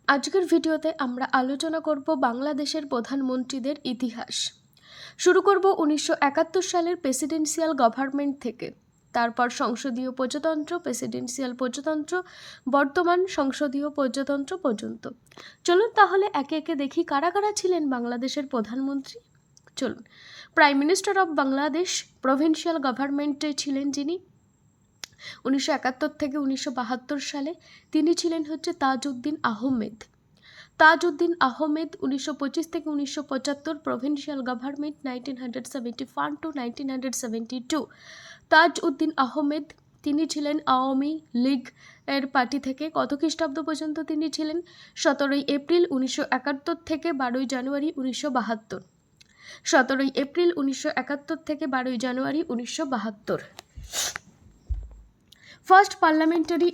আজকের ভিডিওতে আমরা আলোচনা করব বাংলাদেশের প্রধানমন্ত্রীদের ইতিহাস। শুরু করব 1971 সালের প্রেসিডেন্সিয়াল গভর্নমেন্ট থেকে, তারপর সংসদীয় প্রজাতন্ত্র, প্রেসিডেন্সিয়াল প্রজাতন্ত্র, বর্তমান সংসদীয় প্রজাতন্ত্র পর্যন্ত। চলুন তাহলে একে একে দেখি কারা কারা ছিলেন বাংলাদেশের প্রধানমন্ত্রী। চলুন, prime minister of Bangladesh provincial গভর্নমেন্টে ছিলেন যিনি 1971 থেকে 1972 সালে, তিনি ছিলেন তাজউদ্দিন আহমেদ। তাজউদ্দিন আহমেদ 1925 থেকে 1975 provincial government 1971 to 1972। Tajuddin Ahmed তিনি ছিলেন আওয়ামী লীগ এর পার্টি থেকে। কত খ্রিস্টাব্দ পর্যন্ত তিনি ছিলেন? 17 এপ্রিল 1971 থেকে 12 জানুয়ারি 1972। 17 এপ্রিল 1971 থেকে 12 জানুয়ারি 1972। ফার্স্ট পার্লামেন্টারি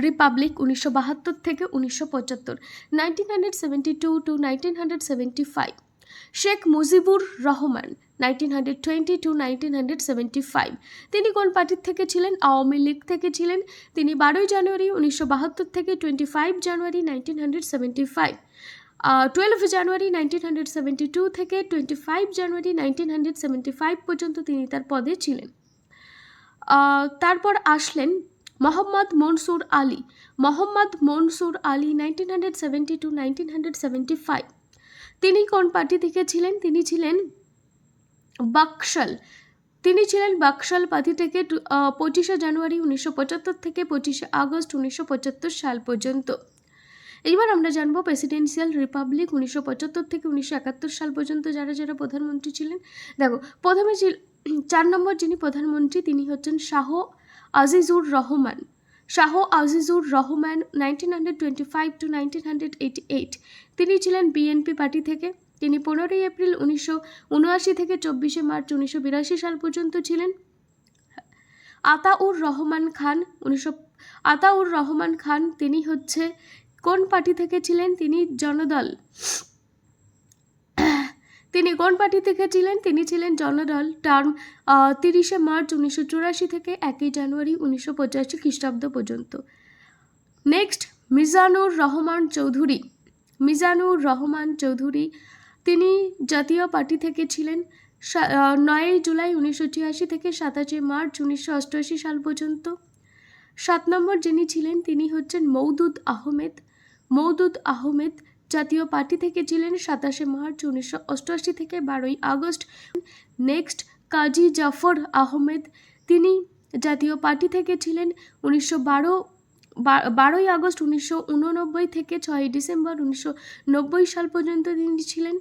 রিপাবলিক 1972 থেকে 1975, 1972 টু 1975। শেখ মুজিবুর রহমান 1920 টু 1975। তিনি কোন পার্টির থেকে ছিলেন? আওয়ামী লীগ থেকে ছিলেন। তিনি 12 জানুয়ারি 1972 থেকে 25 জানুয়ারি 1975, 12 জানুয়ারি 1972 থেকে 25 জানুয়ারি 1975 পর্যন্ত তিনি তার পদে ছিলেন। তারপর আসলেন মোহাম্মদ মনসুর আলী। মোহাম্মদ মনসুর আলী 1970 টু 1975। তিনি কোন পার্টি থেকে ছিলেন? তিনি ছিলেন বাকশাল। তিনি ছিলেন বাকশাল পার্টি থেকে 25 জানুয়ারি 1975 থেকে 25 আগস্ট 1975 সাল পর্যন্ত। এইবার আমরা জানবো প্রেসিডেন্সিয়াল রিপাবলিক 1975 থেকে 1971 সাল পর্যন্ত যারা যারা প্রধানমন্ত্রী ছিলেন। দেখো, প্রথমে 4 নম্বর যিনি প্রধানমন্ত্রী তিনি হচ্ছেন শাহ আজিজুর রহমান। শাহ আজিজুর রহমান 1925 টু 1988। তিনি ছিলেন বিএনপি পার্টি থেকে। তিনি 15 এপ্রিল 1979 থেকে 24 মার্চ 1982 সাল পর্যন্ত ছিলেন। আতাউর রহমান খান আতাউর রহমান খান তিনি কোন পার্টি থেকে ছিলেন? তিনি জনদল। তিনি কোন পার্টি থেকে ছিলেন? তিনি ছিলেন জনদল। টার্ম 30 মার্চ 1984 থেকে 1 জানুয়ারি 1985 খ্রিস্টাব্দ পর্যন্ত। নেক্সট, মিজানুর রহমান চৌধুরী। মিজানুর রহমান চৌধুরী তিনি জাতীয় পার্টি থেকে ছিলেন। 9 জুলাই 1986 থেকে 27 মার্চ 1988 সাল পর্যন্ত। 7 নম্বর যিনি ছিলেন তিনি হচ্ছেন মওদুদ আহমেদ। মওদুদ আহমেদ জাতীয় পার্টি থেকে ছিলেন 27 মার্চ 1988 থেকে 12 আগস্ট। নেক্সট, কাজী জাফর আহমেদ তিনি জাতীয় পার্টি থেকে ছিলেন 12 আগস্ট 1989 থেকে 6 ডিসেম্বর 1990 সাল পর্যন্ত তিনি ছিলেন।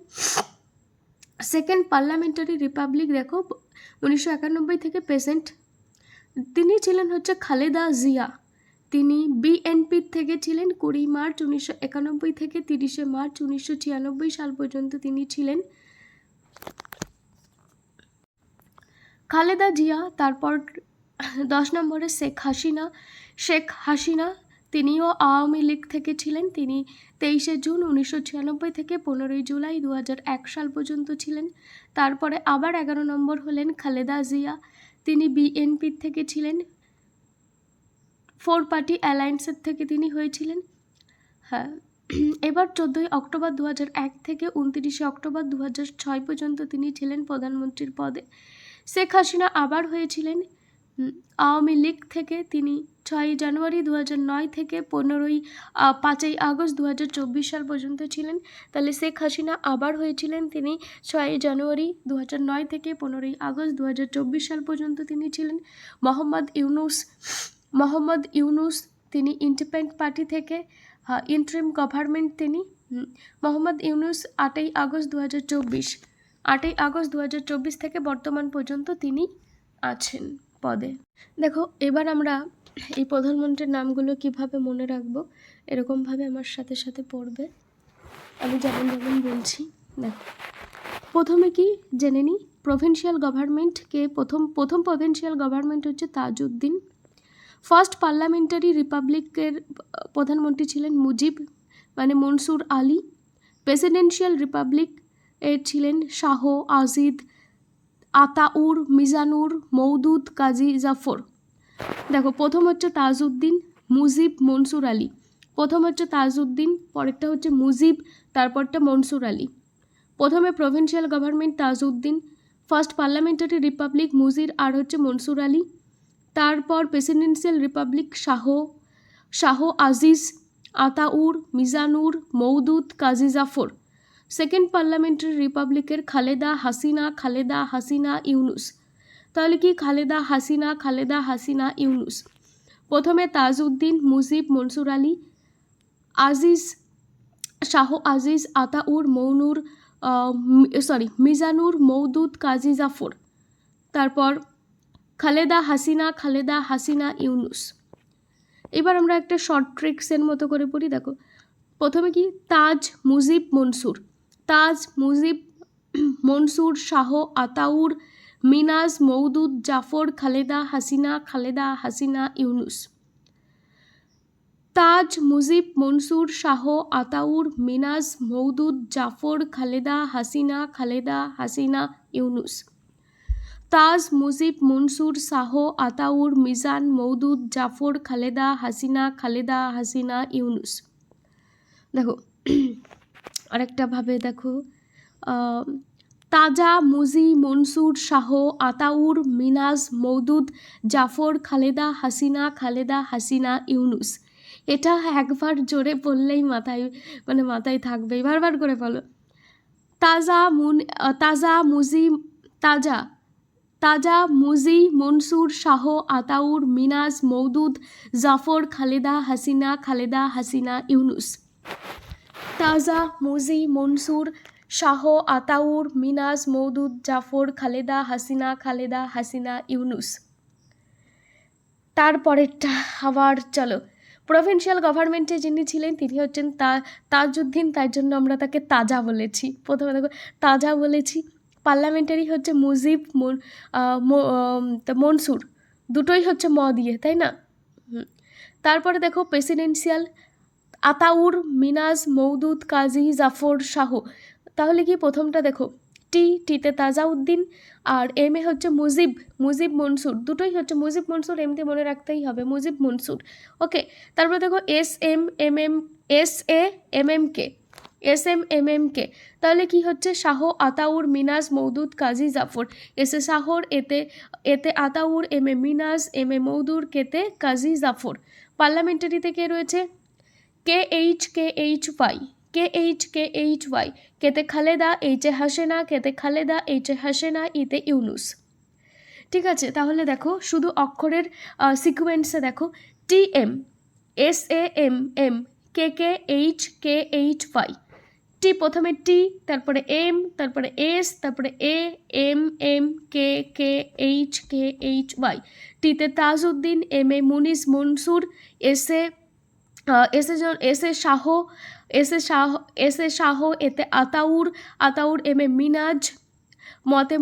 সেকেন্ড পার্লামেন্টারি রিপাবলিক দেখো 1991 থেকে প্রেজেন্ট। তিনি ছিলেন খালেদা জিয়া। তিনি বিএনপি থেকে ছিলেন 20 মার্চ 1991 থেকে 30 মার্চ 1996 সাল পর্যন্ত তিনি ছিলেন খালেদা জিয়া। তারপর 10 নম্বরে শেখ হাসিনা। শেখ হাসিনা তিনিও আওয়ামী লীগ থেকে ছিলেন। তিনি 23 জুন 1996 থেকে 15 জুলাই 2001 সাল পর্যন্ত ছিলেন। তারপরে আবার 11 নম্বর হলেন খালেদা জিয়া। তিনি বিএনপি থেকে ছিলেন। 4 পার্টি অ্যালায়েন্সের থেকে তিনি হয়েছিলেন। হ্যাঁ, এবার 14 অক্টোবর 2001 থেকে 29 অক্টোবর 2006 পর্যন্ত তিনি ছিলেন প্রধানমন্ত্রীর পদে। শেখ হাসিনা আবার হয়েছিলেন আওয়ামী লীগ থেকে। তিনি 6 জানুয়ারি 2009 থেকে 5 আগস্ট 2024 সাল পর্যন্ত ছিলেন। তাহলে শেখ হাসিনা আবার হয়েছিলেন তিনি 6 জানুয়ারি 2009 থেকে 15 আগস্ট 2024 সাল পর্যন্ত তিনি ছিলেন। মোহাম্মদ ইউনুস তিনি ইন্ডিপেন্ডেন্ট পার্টি থেকে ইন্টারিম গভর্নমেন্ট তিনি। মোহাম্মদ ইউনুস 8 আগস্ট 2024 থেকে বর্তমান পর্যন্ত তিনি আছেন পদে। দেখো, এবার আমরা এই প্রধানমন্ত্রীর নামগুলো কিভাবে মনে রাখবো, এরকমভাবে আমার সাথে সাথে পড়বে। আমি যেমন বলছি। দেখো, প্রথমে কি জেনে নিই, প্রভিন্সিয়াল গভর্নমেন্টকে প্রথম প্রভিন্সিয়াল গভর্নমেন্ট হচ্ছে তাজউদ্দিন। ফার্স্ট পার্লামেন্টারি রিপাবলিকের প্রধানমন্ত্রী ছিলেন মনসুর আলী। প্রেসিডেন্সিয়াল রিপাবলিক এর ছিলেন শাহ আজিদ, আতাউর, মিজানুর, মওদুদ, কাজী জাফর। দেখো, প্রথম হচ্ছে তাজউদ্দিন, মুজিব, মনসুর আলী। প্রথম হচ্ছে তাজউদ্দিন, পরেরটা হচ্ছে মুজিব, তারপরটা মনসুর আলী। প্রথমে provincial government Tajuddin, first parliamentary republic Mujib আর হচ্ছে মনসুর আলী, তারপর presidential republic Shah Aziz, Ataur, Mizanur, Moudud, Kazi Zafar. Second parliamentary রিপাবলিকের খালেদা হাসিনা ইউনুস। তাহলে কি খালেদা হাসিনা ইউনুস। প্রথমে তাজউদ্দিন, মুজিব, মনসুর আলী, শাহ আজিজ, আতাউর, মিজানুর, মওদুদ, কাজী জাফর। তারপর খালেদা হাসিনা ইউনুস। এবার আমরা একটা শর্ট ট্রিক্সের মতো করে পড়ি, দেখো। প্রথমে কি তাজ, মুজিব, মনসুর। তাজ, মুজিব, মনসুর, শাহ, আতাউর, মিনাজ, মওদুদ, জাফর, খালেদা হাসিনা ইউনুস। তাজ, মুজিব, মনসুর, শাহ, আতাউর, মিনাজ, মওদুদ, জাফর, খালেদা হাসিনা ইউনুস। তাজ, মুজিব, মনসুর, শাহ, আতাউর, মিজান, মওদুদ, জাফর, খালেদা হাসিনা ইউনুস। দেখো আরেকটা ভাবে দেখো, তাজা, মুজি, মনসুর, শাহ, আতাউর, মিনাজ, মওদুদ, জাফর, খালেদা হাসিনা ইউনুস। এটা একবার জোরে বললেই মাথায় থাকবে, বারবার করে বলো। তাজা, মুজি, মনসুর, শাহ, আতাউর, মিনাজ, মওদুদ, জাফর, খালেদা হাসিনা ইউনুস। তাজা, মুজি, মনসুর, শাহ, আতাউর, মিনাজ, মওদুদ, জাফর, খালেদা হাসিনা ইউনুস। তারপরেরটা আবার চলো, প্রভিন্সিয়াল গভর্নমেন্টে যিনি ছিলেন তিনি হচ্ছেন তাজউদ্দিন, তাই জন্য আমরা তাকে তাজা বলেছি। প্রথমে দেখো তাজা বলেছি। পার্লামেন্টারি হচ্ছে মুজিব, মনসুর, দুটোই হচ্ছে ম দিয়ে, তাই না? তারপরে দেখো প্রেসিডেন্সিয়াল, আতাউর, মিনাজ, মওদুদ, কাজী জাফর, শাহ। তাহলে কি প্রথমটা দেখো টিতে তাজাউদ্দিন, আর এম এ হচ্ছে মুজিব মনসুর, দুটোই হচ্ছে মুজিব মনসুর, এমনি মনে রাখতেই হবে মুজিব মনসুর। ওকে, তারপরে দেখো এস এম এম এম কে, তাহলে কি হচ্ছে শাহ, আতাউর, মিনাজ, মওদুদ, কাজী জাফর। এসে শাহর, এতে Ataur, M A Minaj, M A Moudud, কেতে কাজী জাফর। পার্লামেন্টারিতে কে রয়েছে? KHY, কেতে খালেদা, এইচে হাসেনা, ইতে ইউনুস। ঠিক আছে, তাহলে দেখো শুধু অক্ষরের সিকুয়েন্সে দেখো, TM, SAMM, KHY। টি প্রথমে টি, তারপরে এম, তারপরে এস, তারপরে AM, KHY। টিতে তাজউদ্দিন, এম এ মুনিস, মনসুর, এসে শাহ, এতে আতাউর, এম এ মিনাজ, মতে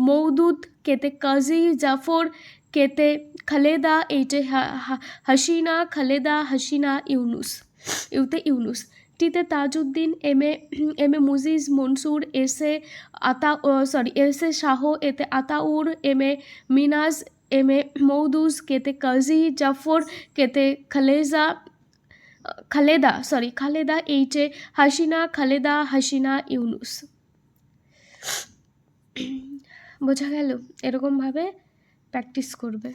মওদুদ, কেতে কাজী জাফর, কেতে খালেদা, এইটে হাসিনা ইউনুস, ইউনুস। টিতে তাজউদ্দিন, এম এ মুজিজ, মনসুর, এসে শাহ, এতে Ataur, M A Minaj, M A Moudud, কেতে কাজী জাফর, কেতে খালেদা, এইচে হাসিনা ইউনুস। বোঝা গেল? এরকমভাবে প্র্যাকটিস করবে।